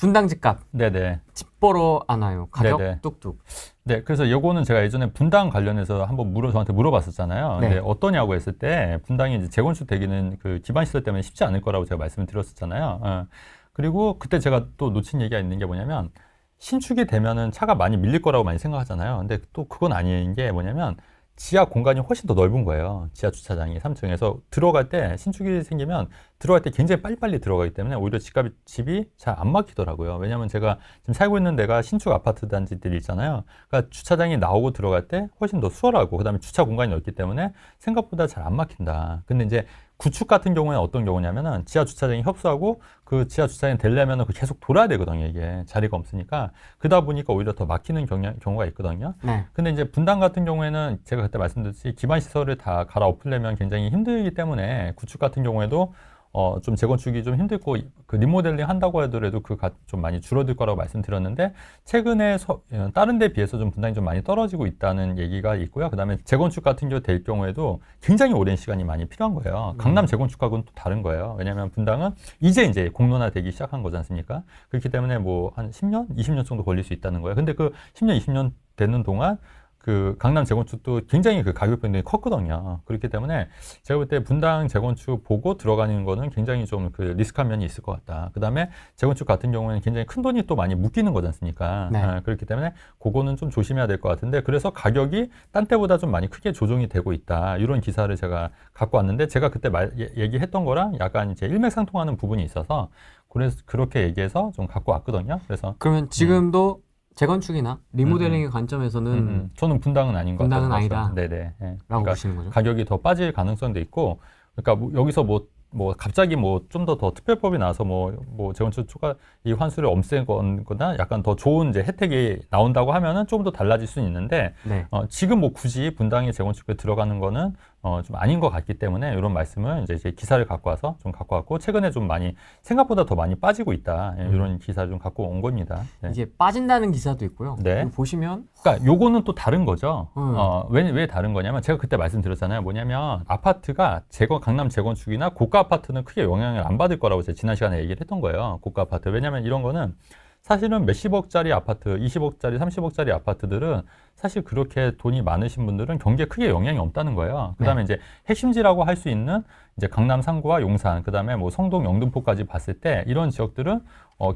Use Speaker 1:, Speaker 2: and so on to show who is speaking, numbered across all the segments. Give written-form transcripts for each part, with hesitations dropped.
Speaker 1: 분당 집값.
Speaker 2: 네네.
Speaker 1: 집 보러 안 와요. 가격
Speaker 2: 네네.
Speaker 1: 뚝뚝.
Speaker 2: 네, 그래서 요거는 제가 예전에 분당 관련해서 한번 저한테 물어봤었잖아요.
Speaker 1: 네.
Speaker 2: 근데 어떠냐고 했을 때 분당이 이제 재건축 되기는 그 기반 시설 때문에 쉽지 않을 거라고 제가 말씀을 드렸었잖아요. 그리고 그때 제가 또 놓친 얘기가 있는 게 뭐냐면 신축이 되면은 차가 많이 밀릴 거라고 많이 생각하잖아요. 근데 또 그건 아닌 게 뭐냐면 지하 공간이 훨씬 더 넓은 거예요. 지하 주차장이 3층에서 들어갈 때 신축이 생기면 들어갈 때 굉장히 빨리빨리 들어가기 때문에 오히려 집이 잘 안 막히더라고요. 왜냐하면 제가 지금 살고 있는 데가 신축 아파트 단지들이 있잖아요. 그러니까 주차장이 나오고 들어갈 때 훨씬 더 수월하고 그다음에 주차 공간이 넓기 때문에 생각보다 잘 안 막힌다. 근데 이제 구축 같은 경우에는 어떤 경우냐면은 지하 주차장이 협소하고 그 지하 주차장이 되려면은 계속 돌아야 되거든요. 이게 자리가 없으니까 그러다 보니까 오히려 더 막히는 경우가 있거든요.
Speaker 1: 네.
Speaker 2: 근데 이제 분당 같은 경우에는 제가 그때 말씀드렸듯이 기반 시설을 다 갈아엎으려면 굉장히 힘들기 때문에 구축 같은 경우에도 좀 재건축이 좀 힘들고 그 리모델링 한다고 하더라도 좀 많이 줄어들 거라고 말씀드렸는데 최근에 다른 데 비해서 좀 분당이 좀 많이 떨어지고 있다는 얘기가 있고요. 그다음에 재건축 같은 경우 될 경우에도 굉장히 오랜 시간이 많이 필요한 거예요. 강남 재건축하고는 또 다른 거예요. 왜냐하면 분당은 이제 공론화되기 시작한 거지 않습니까? 그렇기 때문에 뭐 한 10년, 20년 정도 걸릴 수 있다는 거예요. 근데 그 10년, 20년 되는 동안 그 강남 재건축도 굉장히 그 가격 변동이 컸거든요. 그렇기 때문에 제가 볼 때 분당 재건축 보고 들어가는 거는 굉장히 좀 그 리스크한 면이 있을 것 같다. 그 다음에 재건축 같은 경우에는 굉장히 큰 돈이 또 많이 묶이는 거지 않습니까?
Speaker 1: 네.
Speaker 2: 그렇기 때문에 그거는 좀 조심해야 될 것 같은데 그래서 가격이 딴 때보다 좀 많이 크게 조정이 되고 있다. 이런 기사를 제가 갖고 왔는데 제가 그때 얘기했던 거랑 약간 이제 일맥상통하는 부분이 있어서 그래서 그렇게 얘기해서 좀 갖고 왔거든요. 그래서
Speaker 1: 그러면 지금도 재건축이나 리모델링의 관점에서는
Speaker 2: 저는 분당은 아닌 것 같아요.
Speaker 1: 분당은 아니다.
Speaker 2: 네네. 예.
Speaker 1: 라고
Speaker 2: 그러니까
Speaker 1: 보시는 거죠?
Speaker 2: 가격이 더 빠질 가능성도 있고, 그러니까 여기서 뭐 갑자기 뭐 좀 더 특별법이 나와서 뭐 재건축 초과 이 환수를 없애거나 약간 더 좋은 이제 혜택이 나온다고 하면은 좀 더 달라질 수는 있는데
Speaker 1: 네.
Speaker 2: 지금 뭐 굳이 분당이 재건축에 들어가는 거는 좀 아닌 것 같기 때문에 이런 말씀을 이제 제 기사를 갖고 와서 좀 갖고 왔고 최근에 좀 많이 생각보다 더 많이 빠지고 있다. 예, 이런 기사를 좀 갖고 온 겁니다. 네.
Speaker 1: 이게 빠진다는 기사도 있고요.
Speaker 2: 네.
Speaker 1: 이거 보시면
Speaker 2: 그러니까 요거는 또 다른 거죠.
Speaker 1: 음.
Speaker 2: 왜 다른 거냐면 제가 그때 말씀드렸잖아요. 뭐냐면 아파트가 강남 재건축이나 고가 아파트는 크게 영향을 안 받을 거라고 제가 지난 시간에 얘기를 했던 거예요. 고가 아파트. 왜냐면 이런 거는 사실은 몇십억짜리 아파트, 20억짜리, 30억짜리 아파트들은 사실 그렇게 돈이 많으신 분들은 경기에 크게 영향이 없다는 거예요. 그 다음에 이제 핵심지라고 할 수 있는 이제 강남 상구와 용산, 그 다음에 뭐 성동, 영등포까지 봤을 때 이런 지역들은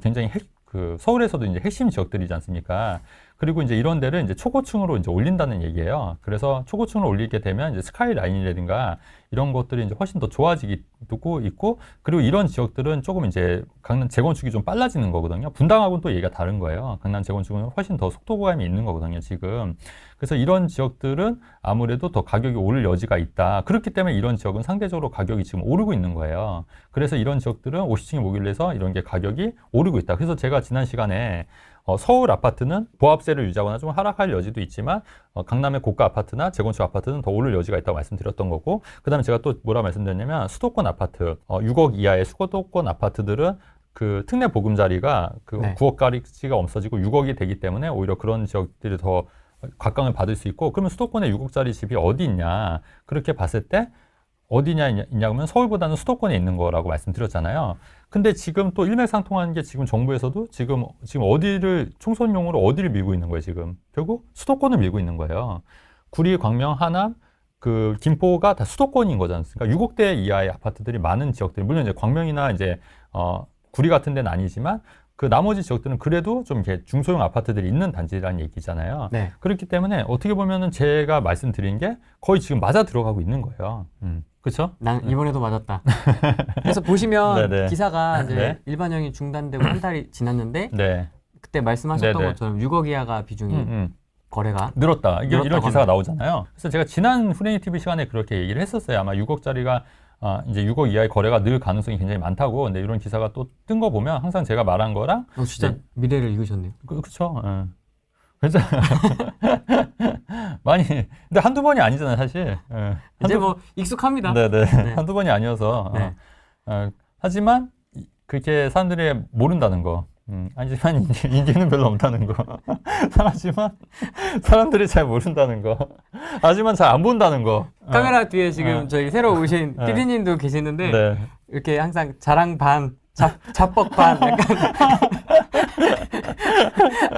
Speaker 2: 굉장히 서울에서도 이제 핵심 지역들이지 않습니까? 그리고 이제 이런 데를 이제 초고층으로 이제 올린다는 얘기예요. 그래서 초고층으로 올리게 되면 이제 스카이라인이라든가 이런 것들이 이제 훨씬 더 좋아지고 있고, 그리고 이런 지역들은 조금 이제 강남 재건축이 좀 빨라지는 거거든요. 분당하고는 또 얘기가 다른 거예요. 강남 재건축은 훨씬 더 속도감이 있는 거거든요, 지금. 그래서 이런 지역들은 아무래도 더 가격이 오를 여지가 있다. 그렇기 때문에 이런 지역은 상대적으로 가격이 지금 오르고 있는 거예요. 그래서 이런 지역들은 50층이 모길래 해서 이런 게 가격이 오르고 있다. 그래서 제가 지난 시간에 서울 아파트는 보합세를 유지하거나 좀 하락할 여지도 있지만 강남의 고가 아파트나 재건축 아파트는 더 오를 여지가 있다고 말씀드렸던 거고, 그 다음에 제가 또 뭐라 말씀드렸냐면 수도권 아파트 6억 이하의 수도권 아파트들은 그 특례 보금자리가
Speaker 1: 네.
Speaker 2: 9억까지가 없어지고 6억이 되기 때문에 오히려 그런 지역들이 더 곽강을 받을 수 있고, 그러면 수도권에 6억짜리 집이 어디 있냐, 그렇게 봤을 때 어디냐 있냐면 서울보다는 수도권에 있는 거라고 말씀드렸잖아요. 근데 지금 또 일맥상통하는 게 지금 정부에서도 지금 어디를 총선용으로 어디를 밀고 있는 거예요. 지금 결국 수도권을 밀고 있는 거예요. 구리, 광명, 하남, 그 김포가 다 수도권인 거지 않습니까? 6억대 이하의 아파트들이 많은 지역들, 물론 이제 광명이나 이제 구리 같은 데는 아니지만 그 나머지 지역들은 그래도 좀 이렇게 중소형 아파트들이 있는 단지라는 얘기잖아요.
Speaker 1: 네.
Speaker 2: 그렇기 때문에 어떻게 보면은 제가 말씀드린 게 거의 지금 맞아 들어가고 있는 거예요. 그렇죠?
Speaker 1: 난 이번에도 맞았다. 그래서 보시면
Speaker 2: 네네.
Speaker 1: 기사가 이제
Speaker 2: 네.
Speaker 1: 일반형이 중단되고 한 달이 지났는데
Speaker 2: 네.
Speaker 1: 그때 말씀하셨던
Speaker 2: 네네.
Speaker 1: 것처럼 6억 이하가 비중이 거래가
Speaker 2: 늘었다. 이런
Speaker 1: 늘었다거나.
Speaker 2: 기사가 나오잖아요. 그래서 제가 지난 후레이 TV 시간에 그렇게 얘기를 했었어요. 아마 6억짜리가 이제 6억 이하의 거래가 늘 가능성이 굉장히 많다고. 근데 이런 기사가 또 뜬 거 보면 항상 제가 말한 거랑
Speaker 1: 진짜
Speaker 2: 네.
Speaker 1: 미래를 읽으셨네요.
Speaker 2: 그렇죠. 그래서 많이, 근데 한두 번이 아니잖아요, 사실.
Speaker 1: 이제 뭐 익숙합니다.
Speaker 2: 네네.
Speaker 1: 네.
Speaker 2: 한두 번이 아니어서.
Speaker 1: 네.
Speaker 2: 하지만 그렇게 사람들이 모른다는 거. 아니지만 인기는 별로 없다는 거. 하지만 사람들이 잘 모른다는 거. 하지만 잘 안 본다는 거.
Speaker 1: 카메라 뒤에 지금 저희 새로 오신
Speaker 2: 네.
Speaker 1: PD님도 계시는데
Speaker 2: 네.
Speaker 1: 이렇게 항상 자랑 반, 자뻑 반 약간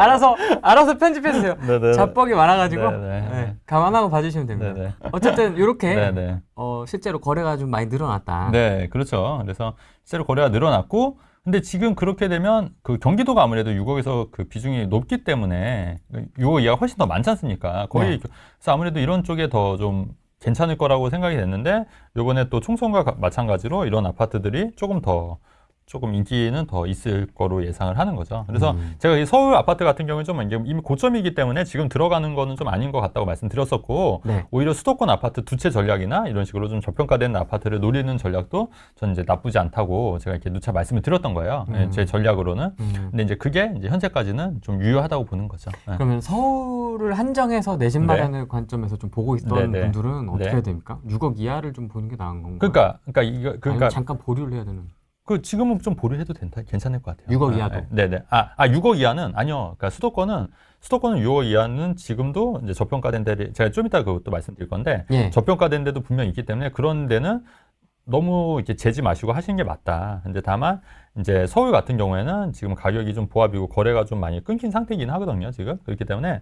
Speaker 1: 알아서 편집해 주세요.
Speaker 2: 네네.
Speaker 1: 잡벅이 많아가지고
Speaker 2: 네네.
Speaker 1: 네, 감안하고 봐주시면 됩니다.
Speaker 2: 네네.
Speaker 1: 어쨌든 이렇게
Speaker 2: 네네.
Speaker 1: 실제로 거래가 좀 많이 늘어났다.
Speaker 2: 네, 그렇죠. 그래서 실제로 거래가 늘어났고, 근데 지금 그렇게 되면 그 경기도가 아무래도 6억에서 그 비중이 높기 때문에 6억 이하가 훨씬 더 많지 않습니까? 거의
Speaker 1: 네.
Speaker 2: 그래서 아무래도 이런 쪽에 더 좀 괜찮을 거라고 생각이 됐는데 요번에 또 총선과 마찬가지로 이런 아파트들이 조금 인기는 더 있을 거로 예상을 하는 거죠. 그래서 제가 이 서울 아파트 같은 경우는 좀 이게 이미 고점이기 때문에 지금 들어가는 거는 좀 아닌 것 같다고 말씀드렸었고,
Speaker 1: 네.
Speaker 2: 오히려 수도권 아파트 두 채 전략이나 이런 식으로 좀 저평가된 아파트를 노리는 전략도 저는 이제 나쁘지 않다고 제가 이렇게 누차 말씀을 드렸던 거예요. 제 전략으로는. 근데 이제 그게 이제 현재까지는 좀 유효하다고 보는 거죠. 네.
Speaker 1: 그러면 서울을 한정해서 내 집
Speaker 2: 네.
Speaker 1: 마련을 관점에서 좀 보고 있던
Speaker 2: 네네.
Speaker 1: 분들은 어떻게
Speaker 2: 네.
Speaker 1: 해야 됩니까? 6억 이하를 좀 보는 게 나은 건가요?
Speaker 2: 그러니까
Speaker 1: 잠깐 보류를 해야 되는.
Speaker 2: 그 지금은 좀 보류해도 괜찮을 것 같아요.
Speaker 1: 6억 이하도?
Speaker 2: 네네. 6억 이하는 아니요. 그러니까 수도권은 6억 이하는 지금도 이제 저평가된 데를 제가 좀 이따 그것도 말씀드릴 건데
Speaker 1: 예.
Speaker 2: 저평가된 데도 분명히 있기 때문에 그런 데는 너무 이렇게 재지 마시고 하시는 게 맞다. 근데 다만 이제 서울 같은 경우에는 지금 가격이 좀 보합이고 거래가 좀 많이 끊긴 상태이긴 하거든요. 지금 그렇기 때문에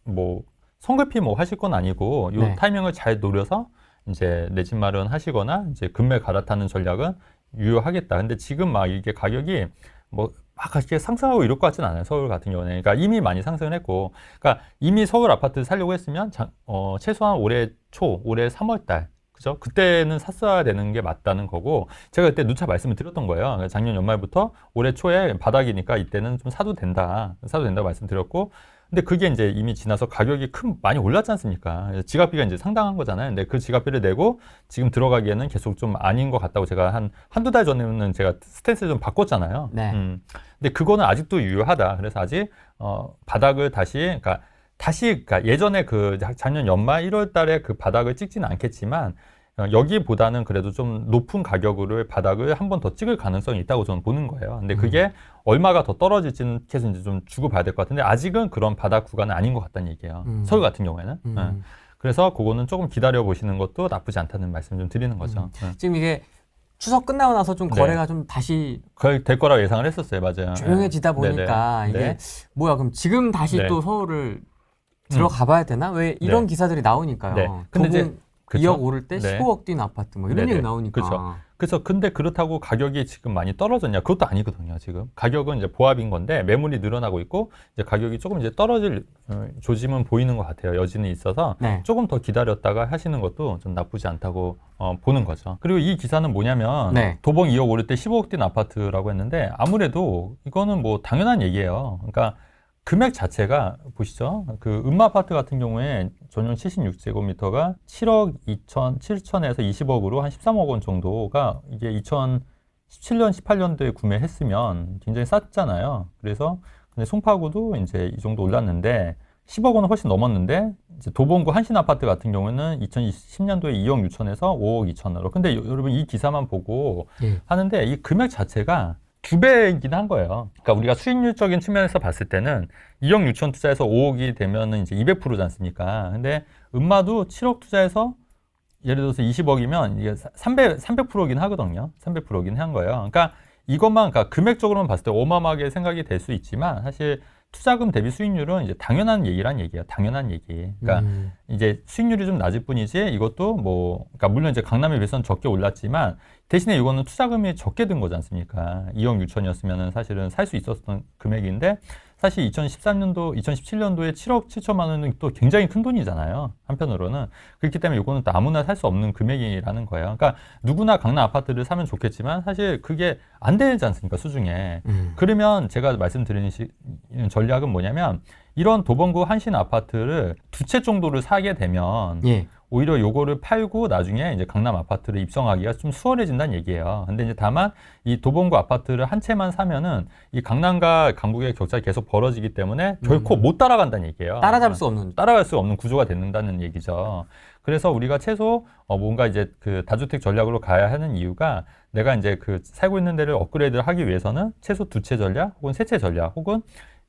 Speaker 2: 뭐 성급히 뭐 하실 건 아니고 이
Speaker 1: 네.
Speaker 2: 타이밍을 잘 노려서 이제 내 집 마련 하시거나 이제 금매 갈아타는 전략은 유효하겠다. 근데 지금 막 이게 가격이 뭐 막 그렇게 상승하고 이럴 것 같진 않아요. 서울 같은 경우는. 그러니까 이미 많이 상승을 했고, 그러니까 이미 서울 아파트 살려고 했으면 최소한 올해 3월 달. 그죠? 그때는 샀어야 되는 게 맞다는 거고, 제가 그때 누차 말씀을 드렸던 거예요. 작년 연말부터 올해 초에 바닥이니까 이때는 좀 사도 된다고 말씀드렸고, 근데 그게 이제 이미 지나서 가격이 많이 올랐지 않습니까? 지갑비가 이제 상당한 거잖아요. 근데 그 지갑비를 내고 지금 들어가기에는 계속 좀 아닌 것 같다고 제가 한두 달 전에는 제가 스탠스를 좀 바꿨잖아요.
Speaker 1: 네.
Speaker 2: 근데 그거는 아직도 유효하다. 그래서 아직, 바닥을 그러니까 예전에 그 작년 연말 1월 달에 그 바닥을 찍지는 않겠지만, 여기보다는 그래도 좀 높은 가격으로 바닥을 한 번 더 찍을 가능성이 있다고 저는 보는 거예요. 근데 그게 얼마가 더 떨어질지는 계속 이제 좀 주고 봐야 될 것 같은데 아직은 그런 바닥 구간은 아닌 것 같다는 얘기예요. 서울 같은 경우에는. 그래서 그거는 조금 기다려 보시는 것도 나쁘지 않다는 말씀 좀 드리는 거죠.
Speaker 1: 지금 이게 추석 끝나고 나서 좀
Speaker 2: 네.
Speaker 1: 거래가 좀 다시
Speaker 2: 거의 될 거라고 예상을 했었어요. 맞아요.
Speaker 1: 조용해지다 보니까
Speaker 2: 네네.
Speaker 1: 이게
Speaker 2: 네.
Speaker 1: 뭐야 그럼 지금 다시
Speaker 2: 네.
Speaker 1: 또 서울을 들어가 봐야 되나? 왜 이런
Speaker 2: 네.
Speaker 1: 기사들이 나오니까요.
Speaker 2: 네. 근데 이제
Speaker 1: 도봉
Speaker 2: 그쵸?
Speaker 1: 2억 오를 때
Speaker 2: 네.
Speaker 1: 15억 뛴 아파트 뭐 이런
Speaker 2: 네네.
Speaker 1: 얘기 나오니까.
Speaker 2: 그쵸. 그래서 근데 그렇다고 가격이 지금 많이 떨어졌냐? 그것도 아니거든요. 지금 가격은 이제 보합인 건데 매물이 늘어나고 있고 이제 가격이 조금 이제 떨어질 조짐은 보이는 것 같아요. 여지는 있어서
Speaker 1: 네.
Speaker 2: 조금 더 기다렸다가 하시는 것도 좀 나쁘지 않다고 보는 거죠. 그리고 이 기사는 뭐냐면
Speaker 1: 네.
Speaker 2: 도봉 2억 오를 때 15억 뛴 아파트라고 했는데 아무래도 이거는 뭐 당연한 얘기예요. 그러니까 금액 자체가 보시죠. 그 음마아파트 같은 경우에 전용 76제곱미터가 7억 7천에서 20억으로 한 13억 원 정도가 이게 2017년, 18년도에 구매했으면 굉장히 쌌잖아요. 그래서 근데 송파구도 이제 이 정도 올랐는데 10억 원은 훨씬 넘었는데 이제 도봉구 한신아파트 같은 경우는 2010년도에 2억 6천에서 5억 2천으로. 근데 여러분 이 기사만 보고
Speaker 1: 예.
Speaker 2: 하는데 이 금액 자체가 2배이긴 한 거예요. 그러니까 우리가 수익률적인 측면에서 봤을 때는 2억 6천 투자해서 5억이 되면은 이제 200%지 않습니까? 근데 음마도 7억 투자해서 예를 들어서 20억이면 이게 300%긴 하거든요. 300%긴 한 거예요. 그러니까 그러니까 금액적으로만 봤을 때 어마어마하게 생각이 될 수 있지만 사실 투자금 대비 수익률은 이제 당연한 얘기란 얘기예요. 당연한 얘기. 그러니까 이제 수익률이 좀 낮을 뿐이지 이것도 그러니까 물론 이제 강남에 비해서는 적게 올랐지만 대신에 이거는 투자금이 적게 든 거지 않습니까? 2억 6천이었으면 사실은 살 수 있었던 금액인데 사실 2013년도, 2017년도에 7억 7천만 원은 또 굉장히 큰 돈이잖아요. 한편으로는. 그렇기 때문에 이거는 또 아무나 살 수 없는 금액이라는 거예요. 그러니까 누구나 강남 아파트를 사면 좋겠지만 사실 그게 안 되지 않습니까? 수중에. 그러면 제가 말씀드리는 전략은 뭐냐면 이런 도봉구 한신 아파트를 두 채 정도를 사게 되면
Speaker 1: 예.
Speaker 2: 오히려 요거를 팔고 나중에 이제 강남 아파트를 입성하기가 좀 수월해진다는 얘기예요. 근데 이제 다만 이 도봉구 아파트를 한 채만 사면은 이 강남과 강북의 격차가 계속 벌어지기 때문에 결코 못 따라간다는 얘기예요.
Speaker 1: 따라잡을 수 없는.
Speaker 2: 따라갈 수 없는 구조가 된다는 얘기죠. 그래서 우리가 최소 뭔가 이제 그 다주택 전략으로 가야 하는 이유가 내가 이제 그 살고 있는 데를 업그레이드를 하기 위해서는 최소 두 채 전략 혹은 세 채 전략 혹은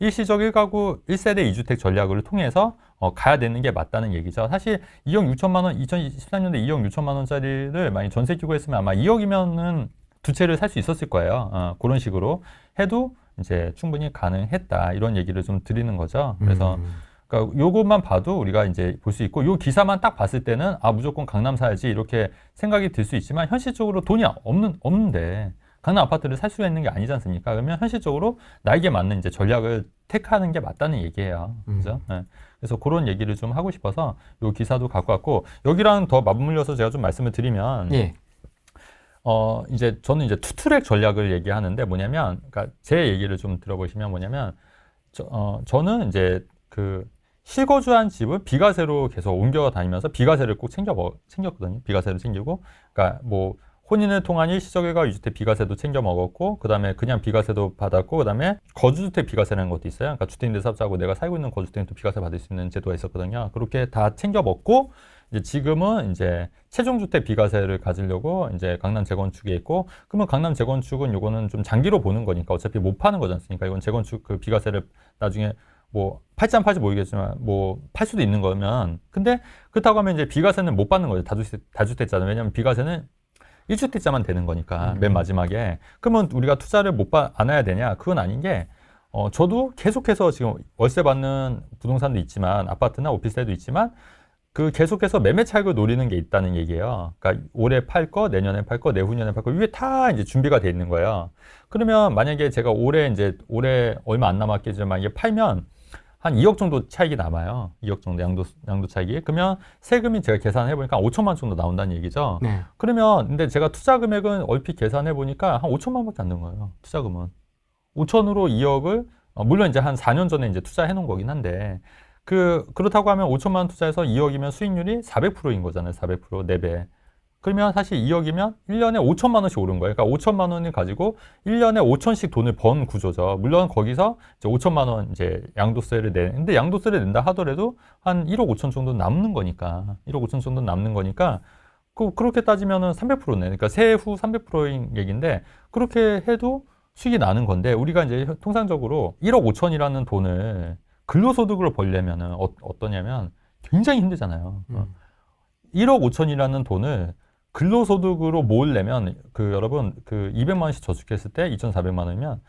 Speaker 2: 일시적 1가구 1세대 2주택 전략을 통해서 가야 되는 게 맞다는 얘기죠. 사실 2억 6천만 원, 2014년도에 2억 6천만 원짜리를 만약 전세 끼고 했으면 아마 2억이면은 두 채를 살 수 있었을 거예요. 그런 식으로 해도 이제 충분히 가능했다. 이런 얘기를 좀 드리는 거죠. 그래서 그러니까 요것만 봐도 우리가 이제 볼 수 있고 요 기사만 딱 봤을 때는 아 무조건 강남 사야지 이렇게 생각이 들 수 있지만 현실적으로 돈이 없는데 강남 아파트를 살 수가 있는 게 아니지 않습니까? 그러면 현실적으로 나에게 맞는 이제 전략을 택하는 게 맞다는 얘기예요. 그죠? 네. 그래서 그런 얘기를 좀 하고 싶어서 요 기사도 갖고 왔고 여기랑 더 맞물려서 제가 좀 말씀을 드리면
Speaker 1: 예.
Speaker 2: 이제 저는 이제 투트랙 전략을 얘기하는데 뭐냐면 그러니까 제 얘기를 좀 들어보시면 뭐냐면 저는 이제 그 실거주한 집을 비과세로 계속 옮겨 다니면서 비과세를 꼭 챙겼거든요. 비과세를 챙기고 그러니까 뭐 혼인을 통한 일시적일가 유주택 비과세도 챙겨 먹었고 그다음에 그냥 비과세도 받았고 그다음에 거주주택 비과세라는 것도 있어요. 그러니까 주택임대 사업자하고 내가 살고 있는 거주택도 비과세 받을 수 있는 제도가 있었거든요. 그렇게 다 챙겨 먹고 이제 지금은 이제 최종주택 비과세를 가지려고 이제 강남 재건축에 있고 그러면 강남 재건축은 요거는 좀 장기로 보는 거니까 어차피 못 파는 거지 않습니까? 이건 재건축 그 비과세를 나중에 뭐 팔지 안 팔지 모르겠지만 뭐 팔 수도 있는 거면 근데 그렇다고 하면 이제 비과세는 못 받는 거죠. 다주택자는. 왜냐하면 비과세는 1주택자만 되는 거니까 맨 마지막에 그러면 우리가 투자를 안 해야 되냐? 그건 아닌 게 저도 계속해서 지금 월세 받는 부동산도 있지만 아파트나 오피스텔도 있지만 그 계속해서 매매 차익을 노리는 게 있다는 얘기예요. 그러니까 올해 팔 거, 내년에 팔 거, 내후년에 팔 거 이게 다 이제 준비가 돼 있는 거예요. 그러면 만약에 제가 올해 얼마 안 남았겠지만 이게 팔면 한 2억 정도 차익이 남아요. 2억 정도 양도 차익이. 그러면 세금이 제가 계산해 보니까 5천만 원 정도 나온다는 얘기죠.
Speaker 1: 네.
Speaker 2: 그러면 근데 제가 투자 금액은 얼핏 계산해 보니까 한 5천만 원밖에 안 되는 거예요. 투자금은. 5천으로 2억을 물론 이제 한 4년 전에 이제 투자해 놓은 거긴 한데 그렇다고 하면 5천만 원 투자해서 2억이면 수익률이 400%인 거잖아요. 400%, 4배. 그러면 사실 2억이면 1년에 5천만 원씩 오른 거예요. 그러니까 5천만 원을 가지고 1년에 5천씩 돈을 번 구조죠. 물론 거기서 이제 5천만 원 이제 양도세를 근데 양도세를 낸다 하더라도 한 1억 5천 정도 남는 거니까 1억 5천 정도 남는 거니까 그렇게 따지면은 300%네. 그러니까 세후 300%인 얘기인데 그렇게 해도 수익이 나는 건데 우리가 이제 통상적으로 1억 5천이라는 돈을 근로소득으로 벌려면은 어떠냐면 굉장히 힘들잖아요. 1억 5천이라는 돈을 근로소득으로 모으려면 여러분 200만 원씩 저축했을 때 2,400만 원이면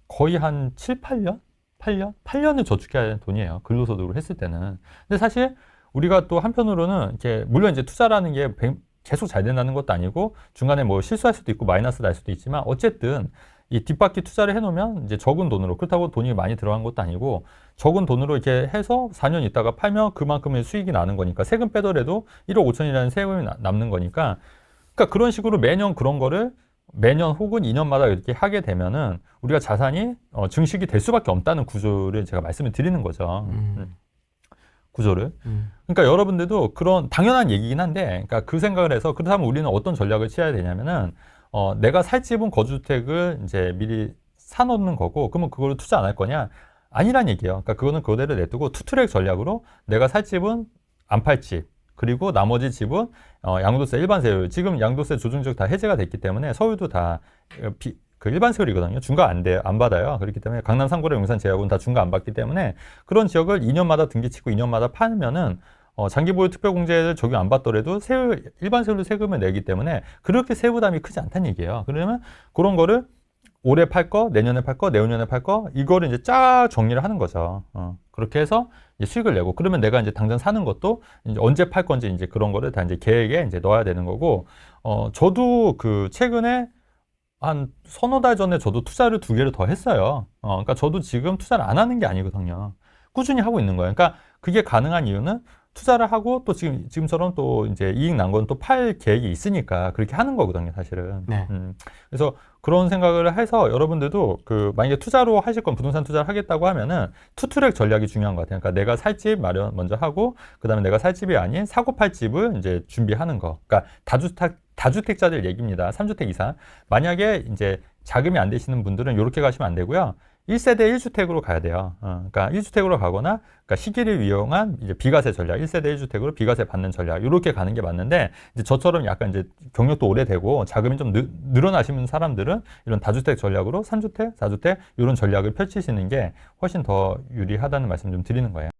Speaker 2: 거의 한 7, 8년? 8년을 저축해야 되는 돈이에요. 근로소득으로 했을 때는. 근데 사실 우리가 또 한편으로는 이렇게 물론 이제 투자라는 게 계속 잘 된다는 것도 아니고 중간에 뭐 실수할 수도 있고 마이너스 날 수도 있지만 어쨌든 이 뒷바퀴 투자를 해놓으면 이제 적은 돈으로 그렇다고 돈이 많이 들어간 것도 아니고 적은 돈으로 이렇게 해서 4년 있다가 팔면 그만큼의 수익이 나는 거니까 세금 빼더라도 1억 5천이라는 세금이 남는 거니까 그러니까 그런 식으로 매년 그런 거를 매년 혹은 2년마다 이렇게 하게 되면은 우리가 자산이 증식이 될 수밖에 없다는 구조를 제가 말씀을 드리는 거죠. 구조를. 그러니까 여러분들도 그런 당연한 얘기긴 한데 그러니까 그 생각을 해서 그렇다면 우리는 어떤 전략을 취해야 되냐면은 내가 살 집은 거주주택을 이제 미리 사놓는 거고, 그러면 그걸 투자 안 할 거냐? 아니란 얘기예요. 그러니까 그거는 그대로 내두고 투트랙 전략으로 내가 살 집은 안 팔 집, 그리고 나머지 집은 양도세, 일반세율. 지금 양도세 조정적 다 해제가 됐기 때문에 서울도 다 그 일반세율이거든요. 중과 안 받아요. 그렇기 때문에 강남, 상고랑 용산, 제약은 다 중과 안 받기 때문에 그런 지역을 2년마다 등기치고 2년마다 팔면은 장기보유 특별공제를 적용 안 받더라도 일반세율로 세금을 내기 때문에 그렇게 세부담이 크지 않다는 얘기예요. 그러면 그런 거를 올해 팔 거, 내년에 팔 거, 내후년에 팔 거, 이거를 이제 쫙 정리를 하는 거죠. 그렇게 해서 이제 수익을 내고, 그러면 내가 이제 당장 사는 것도 이제 언제 팔 건지 이제 그런 거를 다 이제 계획에 이제 넣어야 되는 거고, 저도 최근에 한 서너 달 전에 저도 투자를 2개를 더 했어요. 그러니까 저도 지금 투자를 안 하는 게 아니거든요. 꾸준히 하고 있는 거예요. 그러니까 그게 가능한 이유는 투자를 하고 또 지금처럼 또 이제 이익 난 건 또 팔 계획이 있으니까 그렇게 하는 거거든요, 사실은.
Speaker 1: 네.
Speaker 2: 그래서 그런 생각을 해서 여러분들도 만약에 투자로 하실 건 부동산 투자를 하겠다고 하면은 투트랙 전략이 중요한 것 같아요. 그러니까 내가 살 집 마련 먼저 하고, 그 다음에 내가 살 집이 아닌 사고 팔 집을 이제 준비하는 거. 그러니까 다주택자들 얘기입니다. 3주택 이상. 만약에 이제 자금이 안 되시는 분들은 이렇게 가시면 안 되고요. 1세대 1주택으로 가야 돼요. 그러니까 1주택으로 가거나, 그러니까 시기를 이용한 이제 비과세 전략, 1세대 1주택으로 비과세 받는 전략, 이렇게 가는 게 맞는데, 이제 저처럼 약간 이제 경력도 오래되고 자금이 좀 늘어나시는 사람들은 이런 다주택 전략으로 3주택, 4주택, 이런 전략을 펼치시는 게 훨씬 더 유리하다는 말씀 좀 드리는 거예요.